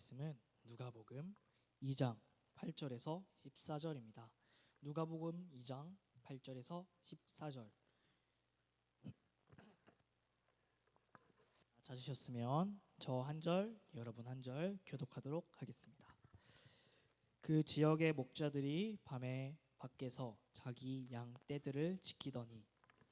말씀은 누가복음 2장 8절에서 14절입니다. 누가복음 2장 8절에서 14절. 찾으셨으면 저 한 절, 여러분 한 절 교독하도록 하겠습니다. 그 지역의 목자들이 밤에 밖에서 자기 양 떼들을 지키더니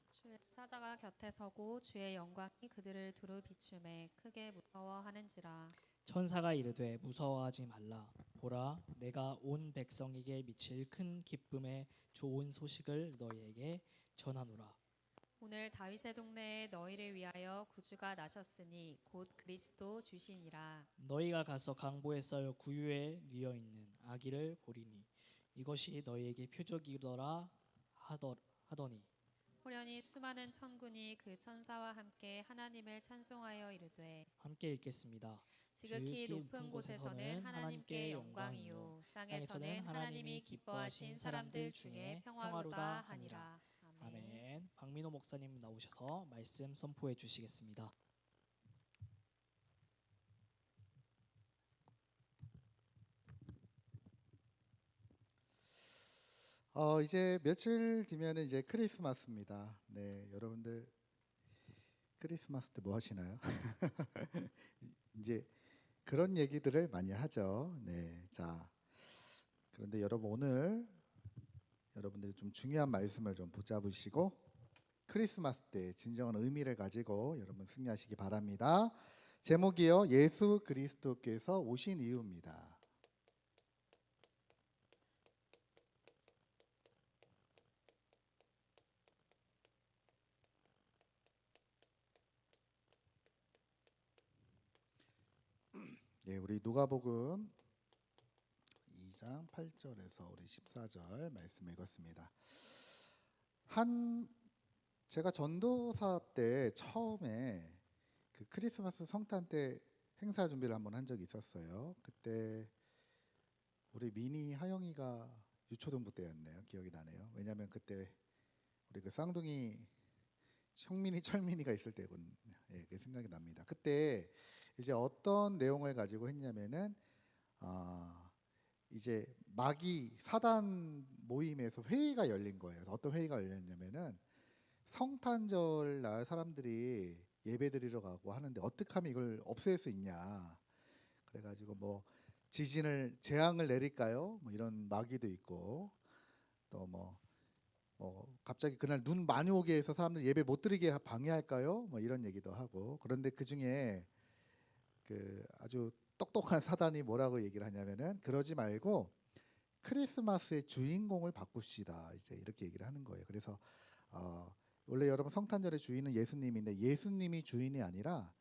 주의 사자가 곁에 서고 주의 영광이 그들을 두루 비추매 크게 무서워하는지라. 천사가 이르되 무서워하지 말라. 보라, 내가 온 백성에게 미칠 큰 기쁨의 좋은 소식을 너희에게 전하노라. 오늘 다윗의 동네에 너희를 위하여 구주가 나셨으니 곧 그리스도 주시니라. 너희가 가서 강보에 쌓여 구유에 뉘어 있는 아기를 보리니 이것이 너희에게 표적이더라 하더니 호련히 수많은 천군이 그 천사와 함께 하나님을 찬송하여 이르되 함께 읽겠습니다. 지극히 높은 곳에서는 하나님께 영광이요 땅에서는 하나님이 기뻐하신 사람들 중에 평화로다 하니라. 아멘. 박민호 목사님 나오셔서 말씀 선포해 주시겠습니다. 이제 며칠 뒤면은 이제 크리스마스입니다. 네, 여러분들 크리스마스 때 뭐 하시나요? 이제 그런 얘기들을 많이 하죠. 네, 자, 그런데 여러분 오늘 여러분들 좀 중요한 말씀을 좀 붙잡으시고 크리스마스 때 진정한 의미를 가지고 여러분 승리하시기 바랍니다. 제목이요, 예수 그리스도께서 오신 이유입니다. 예, 우리 누가복음 2장 8절에서 우리 14절 말씀 읽었습니다. 제가 전도사 때 처음에 그 크리스마스 성탄 때 행사 준비를 한번 한 적이 있었어요. 그때 우리 미니 하영이가 유초등부 때였네요. 기억이 나네요. 왜냐하면 그때 우리 그 쌍둥이 형민이 철민이가 있을 때군. 예, 그게 생각이 납니다. 그때 이제 어떤 내용을 가지고 했냐면은 이제 마귀 사단 모임에서 회의가 열린 거예요. 어떤 회의가 열렸냐면은 성탄절 날 사람들이 예배 드리러 가고 하는데 어떻게 하면 이걸 없앨 수 있냐. 그래가지고 뭐 재앙을 내릴까요? 뭐 이런 마귀도 있고 또 갑자기 그날 눈 많이 오게 해서 사람들 예배 못 드리게 방해할까요? 뭐 이런 얘기도 하고. 그런데 그 중에 그 아주 똑똑한 사단이 뭐라고 얘기를 하냐면은 그러지 말고 크리스마스의 주인공을 바꿉시다. 이제 이렇게 얘기를 하는 거예요. 그래서 원래 여러분 성탄절의 주인은 예수님인데 예수님이 주인이 아니라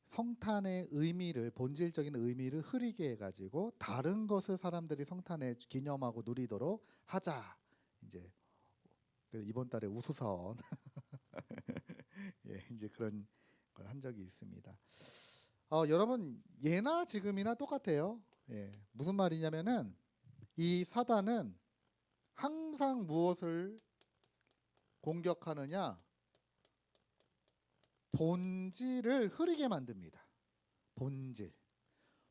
성탄의 의미를 본질적인 의미를 흐리게 해가지고 다른 것을 사람들이 성탄에 기념하고 누리도록 하자. 이제 이번 달에 우수사원 예, 이제 그런 걸 한 적이 있습니다. 여러분 예나 지금이나 똑같아요. 예, 무슨 말이냐면은 이 사단은 항상 무엇을 공격하느냐? 본질을 흐리게 만듭니다. 본질,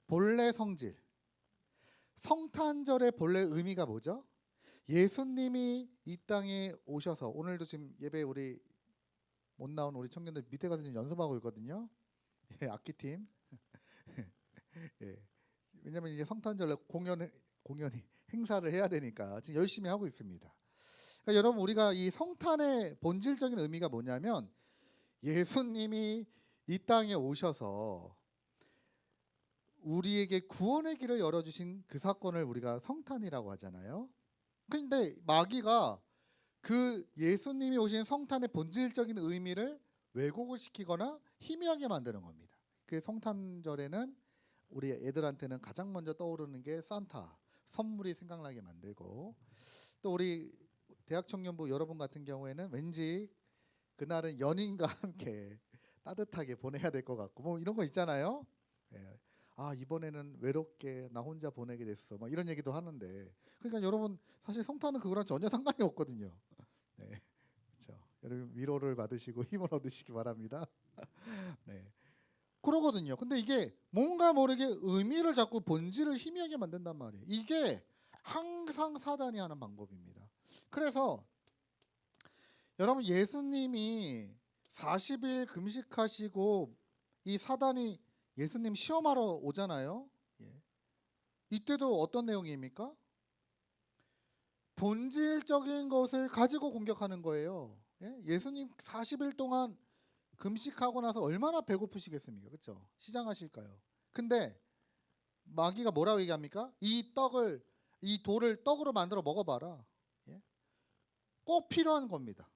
본래 성질. 성탄절의 본래 의미가 뭐죠? 예수님이 이 땅에 오셔서 오늘도 지금 예배 우리 못 나온 우리 청년들 밑에 가서 지금 연습하고 있거든요. 예, 악기팀. 예. 왜냐하면 이제 성탄절 공연이 행사를 해야 되니까 지금 열심히 하고 있습니다. 그러니까 여러분 우리가 이 성탄의 본질적인 의미가 뭐냐면 예수님이 이 땅에 오셔서 우리에게 구원의 길을 열어주신 그 사건을 우리가 성탄이라고 하잖아요. 근데 마귀가 그 예수님이 오신 성탄의 본질적인 의미를 왜곡을 시키거나 희미하게 만드는 겁니다. 그 성탄절에는 우리 애들한테는 가장 먼저 떠오르는 게 산타, 선물이 생각나게 만들고, 또 우리 대학 청년부 여러분 같은 경우에는 왠지 그날은 연인과 함께 따뜻하게 보내야 될 것 같고 뭐 이런 거 있잖아요. 예. 이번에는 외롭게 나 혼자 보내게 됐어. 뭐 이런 얘기도 하는데, 그러니까 여러분 사실 성탄은 그거랑 전혀 상관이 없거든요. 네, 그렇죠. 여러분 위로를 받으시고 힘을 얻으시기 바랍니다. 네, 그러거든요. 근데 이게 뭔가 모르게 의미를 자꾸 본질을 희미하게 만든단 말이에요. 이게 항상 사단이 하는 방법입니다. 그래서 여러분 예수님이 40일 금식하시고 이 사단이 예수님 시험하러 오잖아요. 예. 이때도 어떤 내용입니까? 본질적인 것을 가지고 공격하는 거예요. 예? 예수님 40일 동안 금식하고 나서 얼마나 배고프시겠습니까? 그렇죠? 시장하실까요? 근데 마귀가 뭐라고 얘기합니까? 이 돌을 떡으로 만들어 먹어봐라. 예? 꼭 필요한 겁니다.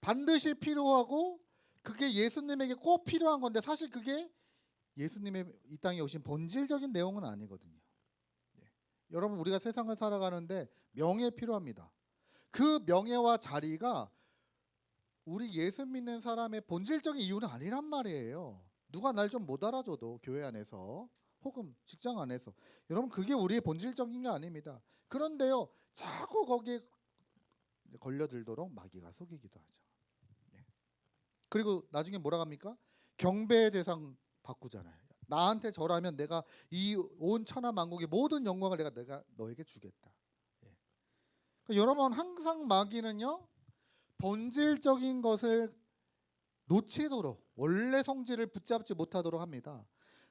반드시 필요하고 그게 예수님에게 꼭 필요한 건데 사실 그게 예수님의 이 땅에 오신 본질적인 내용은 아니거든요. 예. 여러분 우리가 세상을 살아가는데 명예 필요합니다. 그 명예와 자리가 우리 예수 믿는 사람의 본질적인 이유는 아니란 말이에요. 누가 날 좀 못 알아줘도 교회 안에서 혹은 직장 안에서 여러분 그게 우리의 본질적인 게 아닙니다. 그런데요 자꾸 거기에 걸려들도록 마귀가 속이기도 하죠. 예. 그리고 나중에 뭐라 합니까? 경배의 대상 바꾸잖아요. 나한테 절하면 내가 이 온 천하 만국의 모든 영광을 내가 너에게 주겠다. 예. 그러니까 여러분 항상 마귀는요 본질적인 것을 놓치도록 원래 성질을 붙잡지 못하도록 합니다.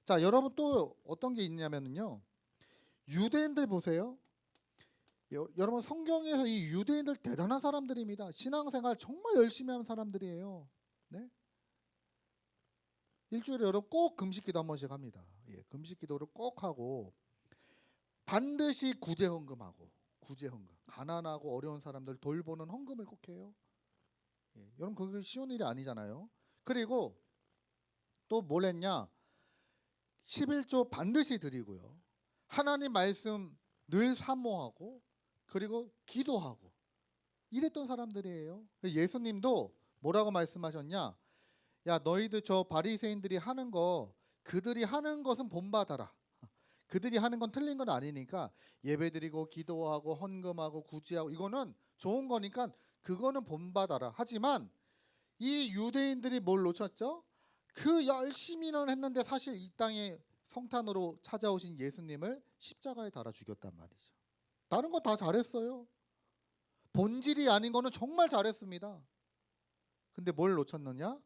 자, 여러분 또 어떤 게 있냐면요. 유대인들 보세요. 여러분 성경에서 이 유대인들 대단한 사람들입니다. 신앙생활 정말 열심히 하는 사람들이에요. 네? 일주일에 여러분 꼭 금식기도 한 번씩 합니다. 예, 금식기도를 꼭 하고 반드시 구제헌금하고 구제헌금 가난하고 어려운 사람들 돌보는 헌금을 꼭 해요. 예, 여러분 그게 쉬운 일이 아니잖아요. 그리고 또 뭘 했냐? 11조 반드시 드리고요. 하나님 말씀 늘 사모하고 그리고 기도하고 이랬던 사람들이에요. 예수님도 뭐라고 말씀하셨냐? 야 너희들 저 바리새인들이 하는 거 그들이 하는 것은 본받아라. 그들이 하는 건 틀린 건 아니니까 예배드리고 기도하고 헌금하고 구제하고 이거는 좋은 거니까 그거는 본받아라. 하지만 이 유대인들이 뭘 놓쳤죠? 그 열심히는 했는데 사실 이 땅에 성탄으로 찾아오신 예수님을 십자가에 달아 죽였단 말이죠. 다른 거 다 잘했어요. 본질이 아닌 거는 정말 잘했습니다. 근데 뭘 놓쳤느냐?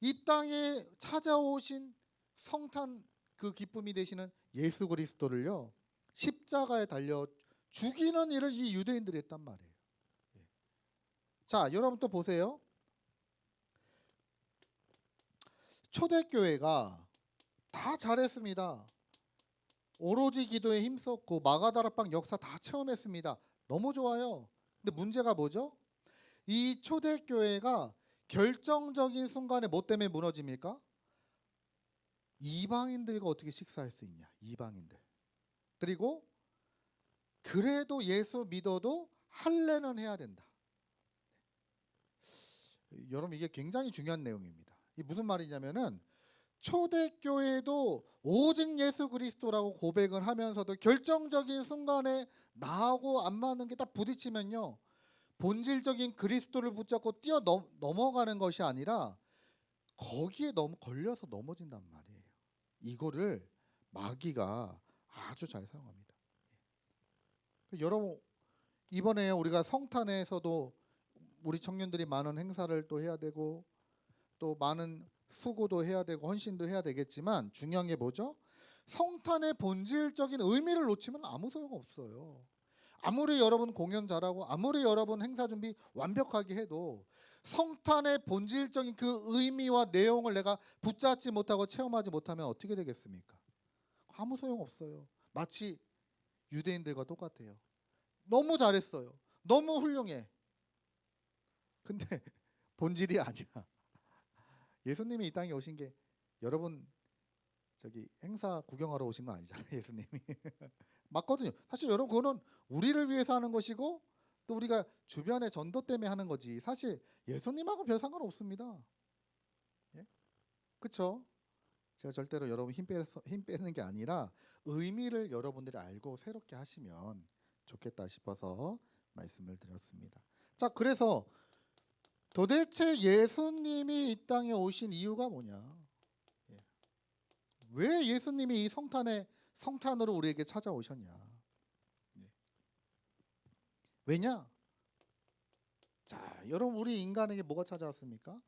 이 땅에 찾아오신 성탄 그 기쁨이 되시는 예수 그리스도를요 십자가에 달려 죽이는 일을 이 유대인들이 했단 말이에요. 자, 여러분 또 보세요. 초대교회가 다 잘했습니다. 오로지 기도에 힘썼고 마가다락방 역사 다 체험했습니다. 너무 좋아요. 근데 문제가 뭐죠? 이 초대교회가 결정적인 순간에 뭐 때문에 무너집니까? 이방인들과 어떻게 식사할 수 있냐? 이방인들. 그리고 그래도 예수 믿어도 할례는 해야 된다. 여러분 이게 굉장히 중요한 내용입니다. 이게 무슨 말이냐면은 초대교회도 오직 예수 그리스도라고 고백을 하면서도 결정적인 순간에 나하고 안 맞는 게 딱 부딪히면요 본질적인 그리스도를 붙잡고 넘어가는 것이 아니라 거기에 너무 걸려서 넘어진단 말이에요. 이거를 마귀가 아주 잘 사용합니다. 여러분 이번에 우리가 성탄에서도 우리 청년들이 많은 행사를 또 해야 되고 또 많은 수고도 해야 되고 헌신도 해야 되겠지만 중요한 게 뭐죠? 성탄의 본질적인 의미를 놓치면 아무 소용 없어요. 아무리 여러분 공연 잘하고 아무리 여러분 행사 준비 완벽하게 해도 성탄의 본질적인 그 의미와 내용을 내가 붙잡지 못하고 체험하지 못하면 어떻게 되겠습니까? 아무 소용 없어요. 마치 유대인들과 똑같아요. 너무 잘했어요. 너무 훌륭해. 근데 본질이 아니야. 예수님이 이 땅에 오신 게 여러분 저기 행사 구경하러 오신 거 아니잖아요. 예수님이. 맞거든요. 사실 여러분 그거는 우리를 위해서 하는 것이고 또 우리가 주변의 전도 때문에 하는 거지. 사실 예수님하고 별 상관없습니다. 예? 그렇죠? 제가 절대로 여러분 힘 빼는 게 아니라 의미를 여러분들이 알고 새롭게 하시면 좋겠다 싶어서 말씀을 드렸습니다. 자, 그래서 도대체 예수님이 이 땅에 오신 이유가 뭐냐? 예. 왜 예수님이 이 성탄으로 우리에게 찾아오셨냐? 예. 왜냐? 자, 여러분 우리 인간에게 뭐가 찾아왔습니까?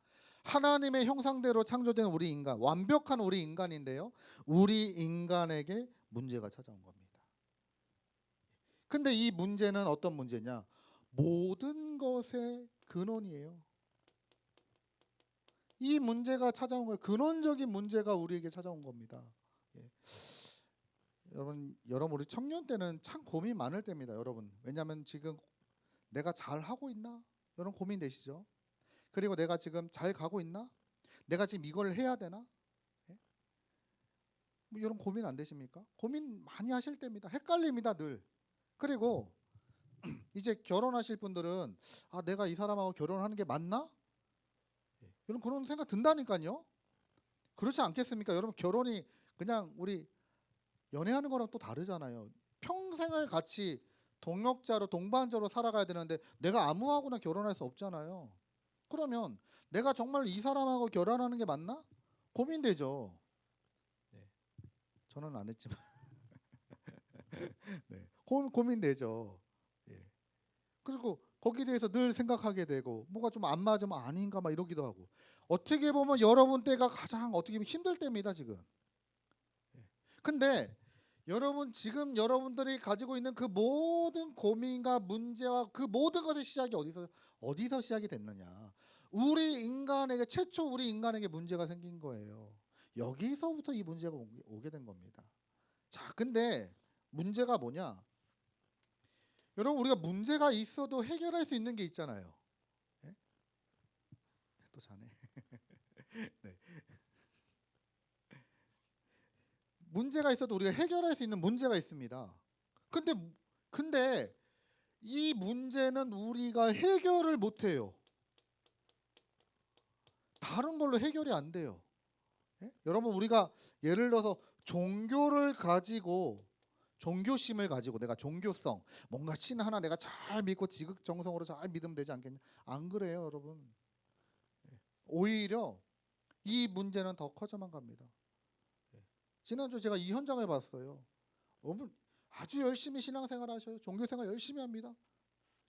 하나님의 형상대로 창조된 우리 인간, 완벽한 우리 인간인데요. 우리 인간에게 문제가 찾아온 겁니다. 근데 이 문제는 어떤 문제냐? 모든 것의 근원이에요. 이 문제가 찾아온 거예요. 근원적인 문제가 우리에게 찾아온 겁니다. 예. 여러분 우리 청년 때는 참 고민 많을 때입니다. 여러분 왜냐하면 지금 내가 잘 하고 있나? 이런 고민 되시죠? 그리고 내가 지금 잘 가고 있나? 내가 지금 이걸 해야 되나? 예? 뭐 이런 고민 안 되십니까? 고민 많이 하실 때입니다. 헷갈립니다, 늘. 그리고 이제 결혼하실 분들은 아, 내가 이 사람하고 결혼하는 게 맞나? 예. 여러분 그런 생각 든다니까요. 그렇지 않겠습니까? 여러분 결혼이 그냥 우리 연애하는 거랑 또 다르잖아요. 평생을 같이 동역자로 동반자로 살아가야 되는데 내가 아무하고나 결혼할 수 없잖아요. 그러면 내가 정말 이 사람하고 결혼하는 게 맞나? 고민되죠. 네. 저는 안 했지만 네. 고민되죠. 예. 그리고 거기에 대해서 늘 생각하게 되고 뭐가 좀 안 맞으면 아닌가 막 이러기도 하고 어떻게 보면 여러분 때가 가장 어떻게 보면 힘들 때입니다 지금. 예. 근데 여러분 지금 여러분들이 가지고 있는 그 모든 고민과 문제와 그 모든 것의 시작이 어디서 시작이 됐느냐? 최초 우리 인간에게 문제가 생긴 거예요. 여기서부터 이 문제가 오게 된 겁니다. 자, 근데 문제가 뭐냐? 여러분 우리가 문제가 있어도 해결할 수 있는 게 있잖아요. 예? 또 자네. 네. 문제가 있어도 우리가 해결할 수 있는 문제가 있습니다. 근데 이 문제는 우리가 해결을 못 해요. 다른 걸로 해결이 안 돼요. 예? 여러분 우리가 예를 들어서 종교심을 가지고 내가 종교성 뭔가 신 하나 내가 잘 믿고 지극정성으로 잘 믿으면 되지 않겠냐? 안 그래요, 여러분. 예. 오히려 이 문제는 더 커져만 갑니다. 예. 지난주 제가 이 현장을 봤어요. 여러분 아주 열심히 신앙생활 하셔요. 종교생활 열심히 합니다.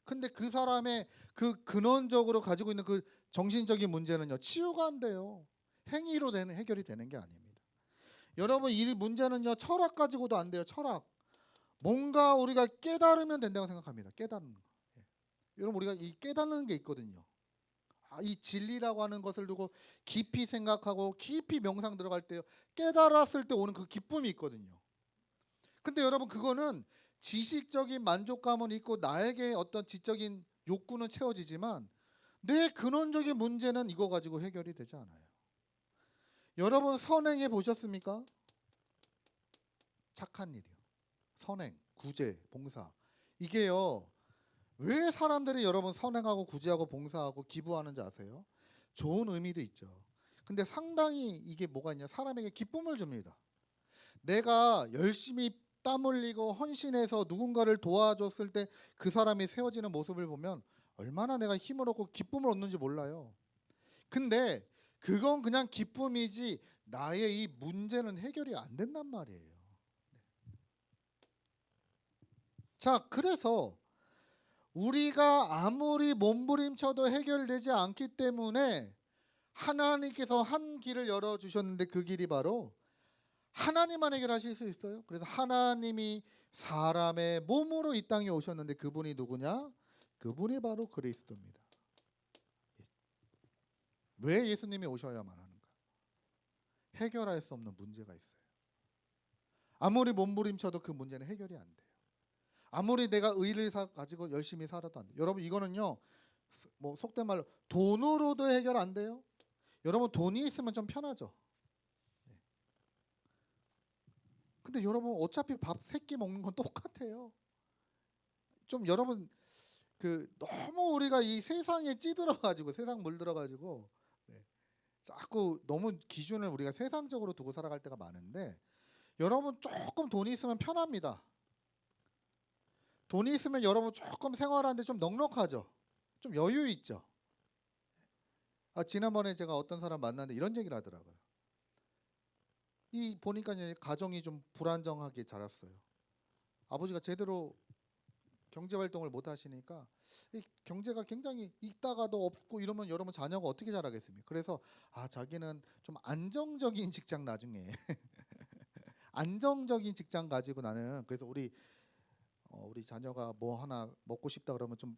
근데 그 사람의 그 근원적으로 가지고 있는 그 정신적인 문제는요, 치유가 안 돼요. 행위로 해결이 되는 게 아닙니다. 여러분 이 문제는요, 철학 가지고도 안 돼요. 철학. 뭔가 우리가 깨달으면 된다고 생각합니다. 깨닫는 거. 예. 여러분 우리가 이 깨닫는 게 있거든요. 이 진리라고 하는 것을 두고 깊이 생각하고 깊이 명상 들어갈 때요, 깨달았을 때 오는 그 기쁨이 있거든요. 근데 여러분 그거는 지식적인 만족감은 있고 나에게 어떤 지적인 욕구는 채워지지만 내 근원적인 문제는 이거 가지고 해결이 되지 않아요. 여러분 선행해 보셨습니까? 착한 일이요. 선행, 구제, 봉사. 이게요. 왜 사람들이 여러분 선행하고 구제하고 봉사하고 기부하는지 아세요? 좋은 의미도 있죠. 근데 상당히 이게 뭐가 있냐? 사람에게 기쁨을 줍니다. 내가 열심히 땀 흘리고 헌신해서 누군가를 도와줬을 때 그 사람이 세워지는 모습을 보면 얼마나 내가 힘을 얻고 기쁨을 얻는지 몰라요. 근데 그건 그냥 기쁨이지 나의 이 문제는 해결이 안 된단 말이에요. 자, 그래서 우리가 아무리 몸부림쳐도 해결되지 않기 때문에 하나님께서 한 길을 열어주셨는데 그 길이 바로 하나님만 해결하실 수 있어요. 그래서 하나님이 사람의 몸으로 이 땅에 오셨는데 그분이 누구냐? 그분이 바로 그리스도입니다. 왜 예수님이 오셔야만 하는가? 해결할 수 없는 문제가 있어요. 아무리 몸부림쳐도 그 문제는 해결이 안 돼요. 아무리 내가 의를 가지고 열심히 살아도 안 돼요. 여러분 이거는요, 뭐 속된 말로 돈으로도 해결 안 돼요. 여러분 돈이 있으면 좀 편하죠. 근데 여러분 어차피 밥 3끼 먹는 건 똑같아요. 좀 여러분 너무 우리가 이 세상에 찌들어가지고 세상 물들어가지고 자꾸 너무 기준을 우리가 세상적으로 두고 살아갈 때가 많은데 여러분 조금 돈이 있으면 편합니다. 돈이 있으면 여러분 조금 생활하는데 좀 넉넉하죠. 좀 여유 있죠. 지난번에 제가 어떤 사람 만났는데 이런 얘기를 하더라고요. 이 보니까 이제 가정이 좀 불안정하게 자랐어요. 아버지가 제대로 경제 활동을 못 하시니까 이 경제가 굉장히 있다가도 없고 이러면 여러분 자녀가 어떻게 자라겠습니까? 그래서 자기는 좀 안정적인 직장 나중에 안정적인 직장 가지고 나는 그래서 우리 자녀가 뭐 하나 먹고 싶다 그러면 좀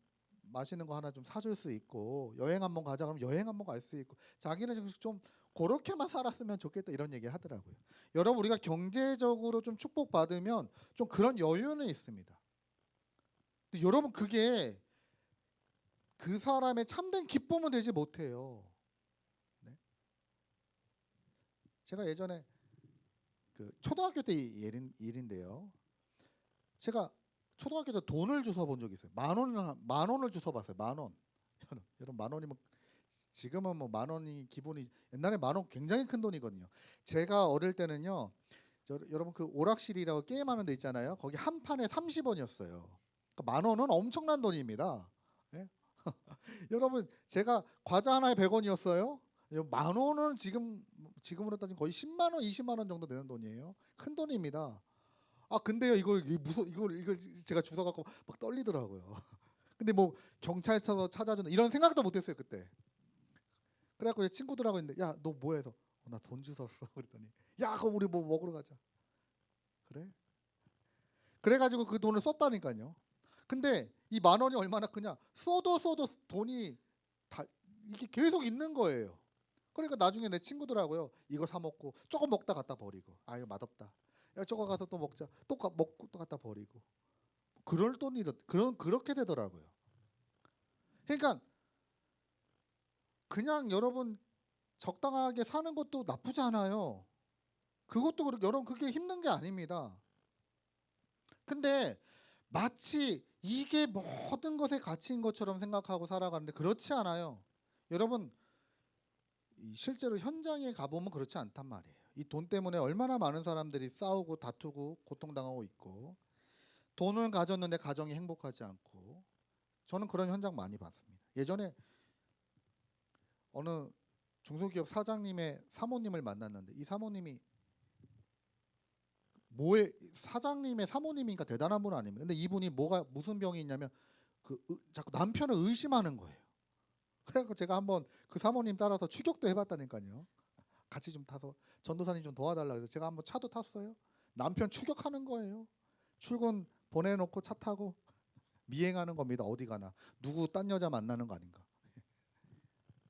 맛있는 거 하나 좀 사줄 수 있고 여행 한번 가자 그러면 여행 한번 갈 수 있고 자기는 좀 그렇게만 살았으면 좋겠다 이런 얘기 하더라고요. 여러분 우리가 경제적으로 좀 축복받으면 좀 그런 여유는 있습니다. 근데 여러분 그게 그 사람의 참된 기쁨은 되지 못해요. 네? 제가 예전에 그 초등학교 때 일인데요. 제가 초등학교 때 돈을 주워 본 적이 있어요. 만 원을 주워 봤어요. 만 원. 여러분 만 원이면 지금은 뭐 만 원이 기본이 옛날에 만 원 굉장히 큰 돈이거든요. 제가 어릴 때는요. 여러분 그 오락실이라고 게임하는 데 있잖아요. 거기 한 판에 30원이었어요. 그러니까 만 원은 엄청난 돈입니다. 예? 여러분 제가 과자 하나에 100원이었어요. 만 원은 지금으로 따지면 거의 10만 원, 20만 원 정도 되는 돈이에요. 큰 돈입니다. 근데요 이걸 제가 주워 갖고 막 떨리더라고요. 근데 뭐 경찰서 찾아준다 이런 생각도 못했어요 그때. 그래갖고 이제 친구들하고 있는데 야 너 뭐해 해서 나 돈 주웠어 그랬더니 야 그럼 우리 뭐 먹으러 가자. 그래? 그래가지고 그 돈을 썼다니까요. 근데 이 만 원이 얼마나 크냐? 써도 돈이 다 이게 계속 있는 거예요. 그러니까 나중에 내 친구들하고요 이거 사 먹고 조금 먹다 갖다 버리고 이거 맛없다. 야 저거 가서 또 먹자. 먹고 또 갖다 버리고. 그럴 돈이 그렇게 되더라고요. 그러니까 그냥 여러분 적당하게 사는 것도 나쁘지 않아요. 그것도 여러분 그게 힘든 게 아닙니다. 근데 마치 이게 모든 것의 가치인 것처럼 생각하고 살아가는데 그렇지 않아요. 여러분 실제로 현장에 가보면 그렇지 않단 말이에요. 이 돈 때문에 얼마나 많은 사람들이 싸우고 다투고 고통당하고 있고 돈을 가졌는데 가정이 행복하지 않고 저는 그런 현장 많이 봤습니다. 예전에 어느 중소기업 사장님의 사모님을 만났는데 이 사모님이 사장님의 사모님이니까 대단한 분 아닙니까? 근데 이분이 무슨 병이 있냐면 자꾸 남편을 의심하는 거예요. 그래서 제가 한번 그 사모님 따라서 추격도 해봤다니까요. 같이 좀 타서 전도사님 좀 도와달라 그래서 제가 한번 차도 탔어요. 남편 추격하는 거예요. 출근 보내놓고 차 타고 미행하는 겁니다. 어디 가나 누구 딴 여자 만나는 거 아닌가.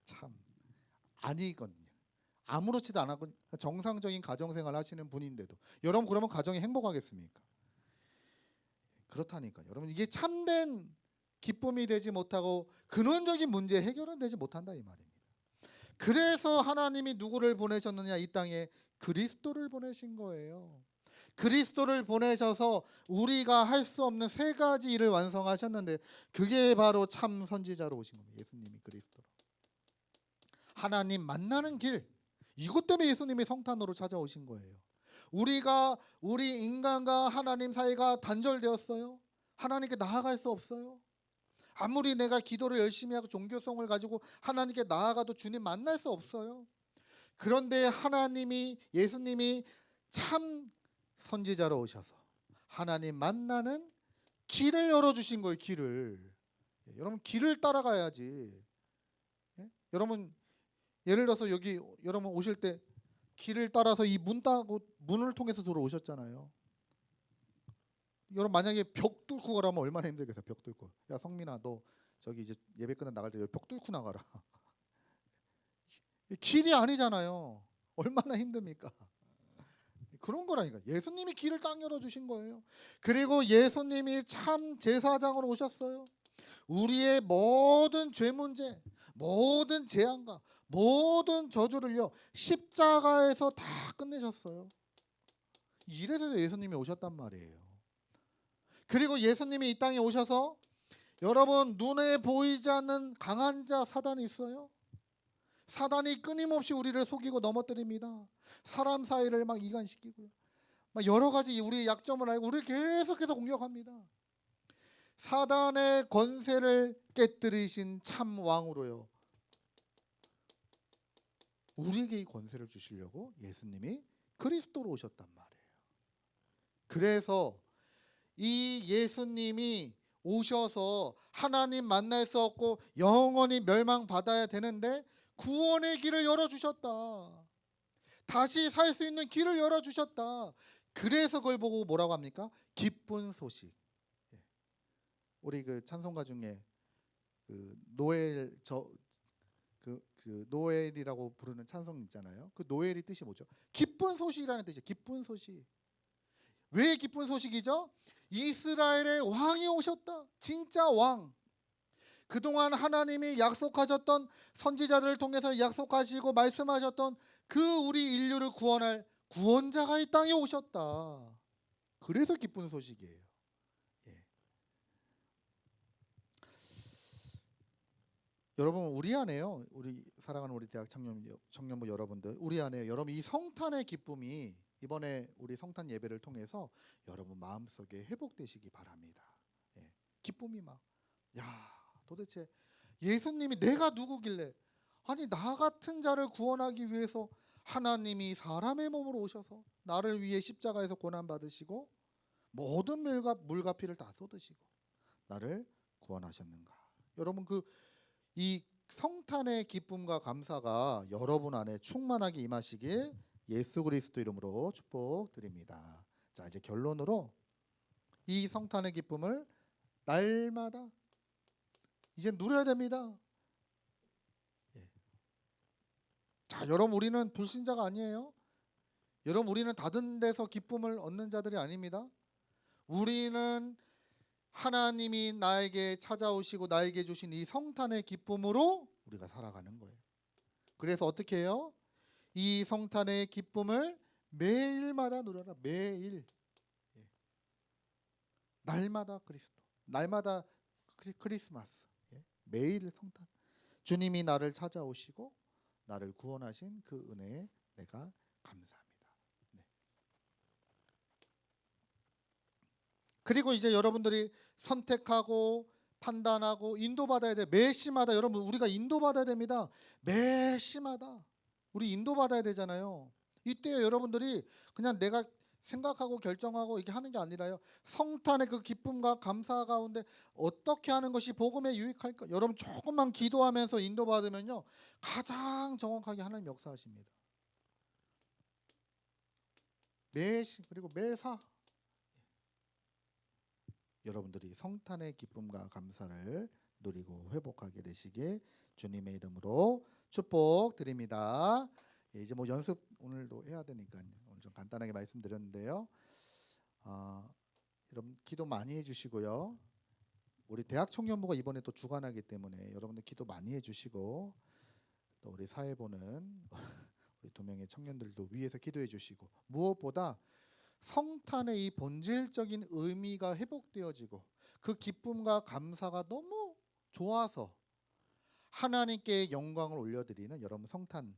참 아니거든요. 아무렇지도 않고 정상적인 가정생활 하시는 분인데도 여러분 그러면 가정이 행복하겠습니까? 그렇다니까요. 여러분 이게 참된 기쁨이 되지 못하고 근원적인 문제 해결은 되지 못한다 이 말입니다. 그래서 하나님이 누구를 보내셨느냐 이 땅에 그리스도를 보내신 거예요. 그리스도를 보내셔서 우리가 할 수 없는 세 가지 일을 완성하셨는데 그게 바로 참 선지자로 오신 겁니다. 예수님이 그리스도로. 하나님 만나는 길 이것 때문에 예수님이 성탄으로 찾아오신 거예요. 우리 인간과 하나님 사이가 단절되었어요. 하나님께 나아갈 수 없어요. 아무리 내가 기도를 열심히 하고 종교성을 가지고 하나님께 나아가도 주님 만날 수 없어요. 그런데 예수님이 참 선지자로 오셔서 하나님 만나는 길을 열어주신 거예요. 길을. 여러분 길을 따라가야지. 여러분 예를 들어서 여기 여러분 오실 때 길을 따라서 이 문을 통해서 들어오셨잖아요. 여러분 만약에 벽 뚫고 가라면 얼마나 힘들겠어요. 벽 뚫고. 야 성민아 너 저기 이제 예배 끝나 나갈 때 벽 뚫고 나가라. 길이 아니잖아요. 얼마나 힘듭니까? 그런 거라니까. 예수님이 길을 딱 열어주신 거예요. 그리고 예수님이 참 제사장으로 오셨어요. 우리의 모든 죄 문제, 모든 재앙과 모든 저주를요 십자가에서 다 끝내셨어요. 이래서 예수님이 오셨단 말이에요. 그리고 예수님이 이 땅에 오셔서 여러분 눈에 보이지 않는 강한 자 사단이 있어요. 사단이 끊임없이 우리를 속이고 넘어뜨립니다. 사람 사이를 막 이간시키고요. 막 여러 가지 우리의 약점을 알고 우리를 계속해서 공격합니다. 사단의 권세를 깨뜨리신 참 왕으로요. 우리에게 이 권세를 주시려고 예수님이 그리스도로 오셨단 말이에요. 그래서 이 예수님이 오셔서 하나님 만날 수 없고 영원히 멸망받아야 되는데 구원의 길을 열어주셨다. 다시 살 수 있는 길을 열어주셨다. 그래서 그걸 보고 뭐라고 합니까? 기쁜 소식. 우리 그 찬송가 중에 그 노엘 그 노엘이라고 부르는 찬송 있잖아요. 그 노엘이 뜻이 뭐죠? 기쁜 소식이라는 뜻이에요. 기쁜 소식. 왜 기쁜 소식이죠? 이스라엘의 왕이 오셨다. 진짜 왕. 그동안 하나님이 약속하셨던 선지자들을 통해서 약속하시고 말씀하셨던 그 우리 인류를 구원할 구원자가 이 땅에 오셨다. 그래서 기쁜 소식이에요. 예. 여러분 우리 안에요. 우리 사랑하는 우리 대학 청년부 여러분들, 우리 안에 여러분 이 성탄의 기쁨이 이번에 우리 성탄 예배를 통해서 여러분 마음속에 회복되시기 바랍니다. 예. 기쁨이 막 도대체 예수님이 내가 누구길래 아니 나 같은 자를 구원하기 위해서 하나님이 사람의 몸으로 오셔서 나를 위해 십자가에서 고난 받으시고 모든 물과 피를 다 쏟으시고 나를 구원하셨는가. 여러분 이 성탄의 기쁨과 감사가 여러분 안에 충만하게 임하시길 예수 그리스도 이름으로 축복드립니다. 자, 이제 결론으로 이 성탄의 기쁨을 날마다 이제 누려야 됩니다. 예. 자, 여러분 우리는 불신자가 아니에요. 여러분 우리는 닫은 데서 기쁨을 얻는 자들이 아닙니다. 우리는 하나님이 나에게 찾아오시고 나에게 주신 이 성탄의 기쁨으로 우리가 살아가는 거예요. 그래서 어떻게 해요? 이 성탄의 기쁨을 매일마다 누려라. 매일. 예. 날마다 그리스도. 날마다 크리스마스. 예. 매일 성탄. 주님이 나를 찾아오시고 나를 구원하신 그 은혜에 내가 감사합니다. 네. 그리고 이제 여러분들이 선택하고 판단하고 인도받아야 돼. 매시마다 여러분 우리가 인도받아야 됩니다. 매시마다 우리 인도받아야 되잖아요. 이때 여러분들이 그냥 내가 생각하고 결정하고 이렇게 하는 게 아니라요. 성탄의 그 기쁨과 감사 가운데 어떻게 하는 것이 복음에 유익할까? 여러분 조금만 기도하면서 인도받으면요. 가장 정확하게 하나님 역사하십니다. 매시 그리고 매사 여러분들이 성탄의 기쁨과 감사를 누리고 회복하게 되시길 주님의 이름으로 축복드립니다. 예, 이제 뭐 연습 오늘도 해야 되니까 오늘 좀 간단하게 말씀드렸는데요. 여러분 기도 많이 해주시고요. 우리 대학 청년부가 이번에 또 주관하기 때문에 여러분들 기도 많이 해주시고 또 우리 사회 보는 우리 2명의 청년들도 위에서 기도해 주시고 무엇보다 성탄의 이 본질적인 의미가 회복되어지고 그 기쁨과 감사가 너무 좋아서 하나님께 영광을 올려드리는 여러분 성탄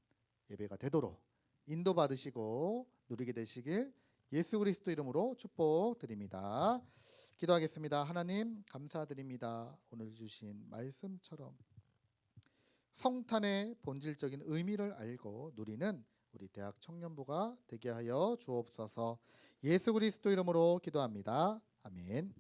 예배가 되도록 인도받으시고 누리게 되시길 예수 그리스도 이름으로 축복드립니다. 기도하겠습니다. 하나님 감사드립니다. 오늘 주신 말씀처럼 성탄의 본질적인 의미를 알고 누리는 우리 대학 청년부가 되게 하여 주옵소서. 예수 그리스도 이름으로 기도합니다. 아멘.